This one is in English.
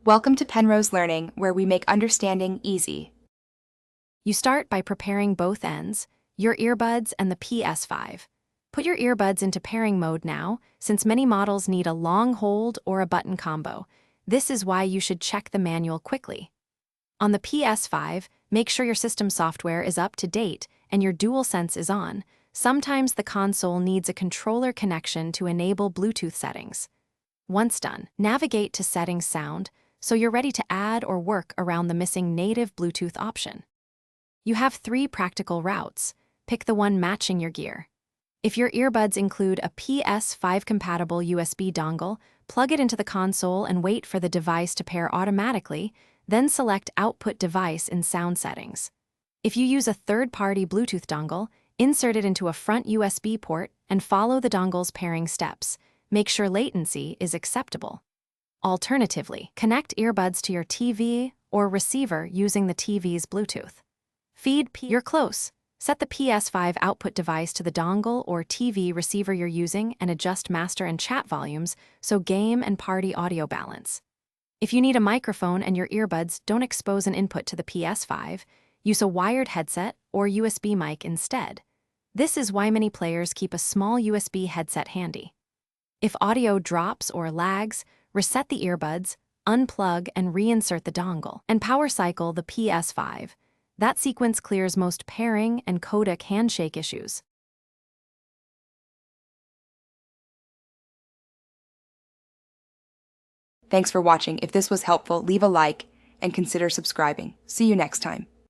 Welcome to Penrose Learning, where we make understanding easy. You start by preparing both ends, your earbuds and the Ps5. Put your earbuds into pairing mode now, since many models need a long hold or a button combo. This is why you should check the manual quickly. On the Ps5, make sure your system software is up to date and your DualSense is on. Sometimes the console needs a controller connection to enable Bluetooth settings. Once done, navigate to Settings Sound, so you're ready to add or work around the missing native Bluetooth option. You have 3 practical routes. Pick the one matching your gear. If your earbuds include a Ps5-compatible USB dongle, plug it into the console and wait for the device to pair automatically, then select Output Device in Sound Settings. If you use a third-party Bluetooth dongle, insert it into a front USB port and follow the dongle's pairing steps. Make sure latency is acceptable. Alternatively, connect earbuds to your TV or receiver using the TV's Bluetooth. You're close. Set the Ps5 output device to the dongle or TV receiver you're using and adjust master and chat volumes so game and party audio balance. If you need a microphone and your earbuds don't expose an input to the Ps5, use a wired headset or USB mic instead. This is why many players keep a small USB headset handy. If audio drops or lags, reset the earbuds, unplug and reinsert the dongle, and power cycle the Ps5. That sequence clears most pairing and codec handshake issues. Thanks for watching. If this was helpful, leave a like and consider subscribing. See you next time.